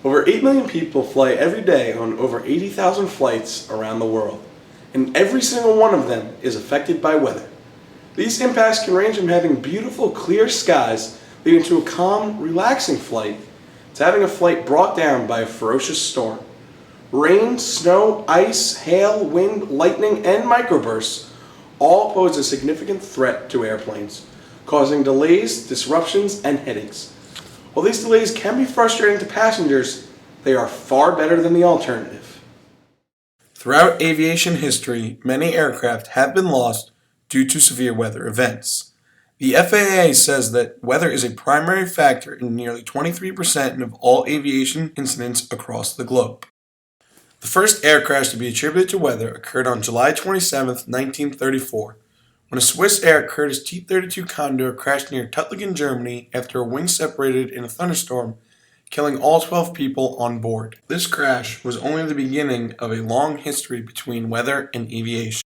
Over 8 million people fly every day on over 80,000 flights around the world, and every single one of them is affected by weather. These impacts can range from having beautiful, clear skies leading to a calm, relaxing flight, to having a flight brought down by a ferocious storm. Rain, snow, ice, hail, wind, lightning, and microbursts all pose a significant threat to airplanes, causing delays, disruptions, and headaches. While these delays can be frustrating to passengers, they are far better than the alternative. Throughout aviation history, many aircraft have been lost due to severe weather events. The FAA says that weather is a primary factor in nearly 23% of all aviation incidents across the globe. The first air crash to be attributed to weather occurred on July 27, 1934, when a Swiss Air Curtiss T-32 Condor crashed near Tuttlingen, Germany after a wing separated in a thunderstorm, killing all 12 people on board. This crash was only the beginning of a long history between weather and aviation.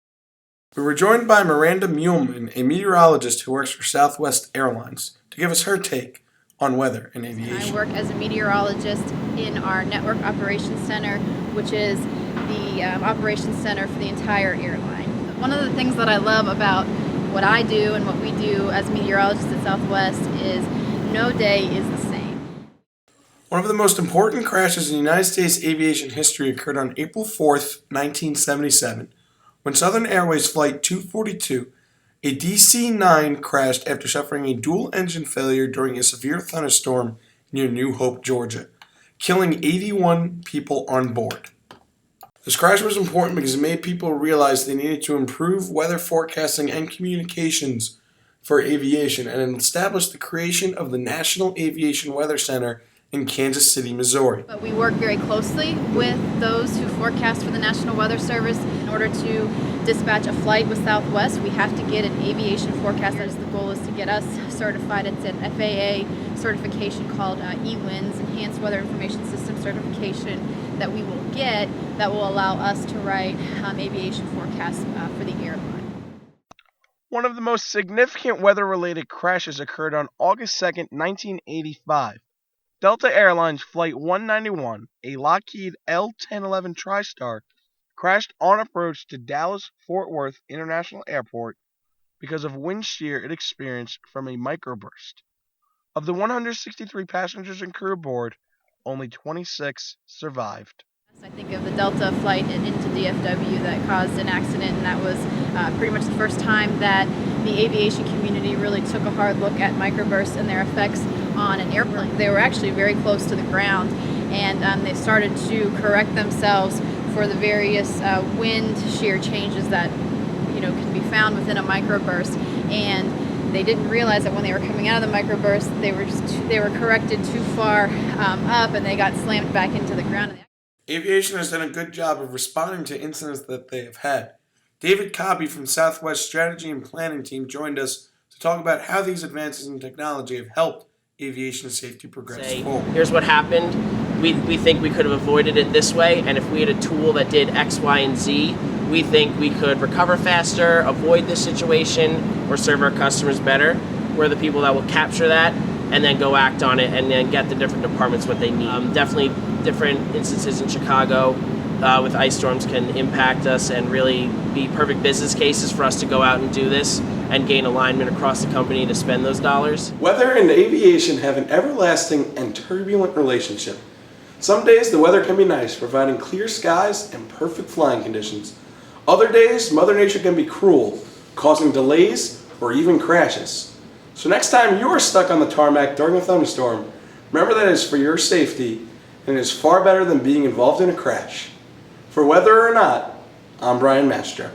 We were joined by Miranda Muehlman, a meteorologist who works for Southwest Airlines, to give us her take on weather and aviation. I work as a meteorologist in our Network Operations Center, which is the operations center for the entire airline. One of the things that I love about what I do and what we do as meteorologists at Southwest is no day is the same. One of the most important crashes in United States aviation history occurred on April 4th, 1977, when Southern Airways Flight 242, a DC-9, crashed after suffering a dual-engine failure during a severe thunderstorm near New Hope, Georgia, killing 81 people on board. This crash was important because it made people realize they needed to improve weather forecasting and communications for aviation, and it established the creation of the National Aviation Weather Center in Kansas City, Missouri. But we work very closely with those who forecast for the National Weather Service. In order to dispatch a flight with Southwest, we have to get an aviation forecast. That is, the goal is to get us certified. It's an FAA certification called EWINS, Enhanced Weather Information System certification, that we will get that will allow us to write aviation forecasts for the airline. One of the most significant weather-related crashes occurred on August 2nd, 1985. Delta Airlines Flight 191, a Lockheed L-1011 TriStar, crashed on approach to Dallas-Fort Worth International Airport because of wind shear it experienced from a microburst. Of the 163 passengers and crew aboard, only 26 survived. I think of the Delta flight into DFW that caused an accident, and that was pretty much the first time that the aviation community really took a hard look at microbursts and their effects on an airplane. They were actually very close to the ground, and they started to correct themselves for the various wind shear changes that can be found within a microburst. And they didn't realize that when they were coming out of the microburst, they were corrected too far up, and they got slammed back into the ground. Aviation has done a good job of responding to incidents that they have had. David Cobby from Southwest Strategy and Planning Team joined us to talk about how these advances in technology have helped aviation safety progress forward. Here's what happened. We think we could have avoided it this way, and if we had a tool that did X, Y, and Z, we think we could recover faster, avoid this situation, or serve our customers better. We're the people that will capture that and then go act on it and then get the different departments what they need. Definitely different instances in Chicago with ice storms can impact us and really be perfect business cases for us to go out and do this and gain alignment across the company to spend those dollars. Weather and aviation have an everlasting and turbulent relationship. Some days the weather can be nice, providing clear skies and perfect flying conditions. Other days, Mother Nature can be cruel, causing delays or even crashes. So next time you are stuck on the tarmac during a thunderstorm, remember that it is for your safety, and it is far better than being involved in a crash. For Weather or Not, I'm Brian Mastro.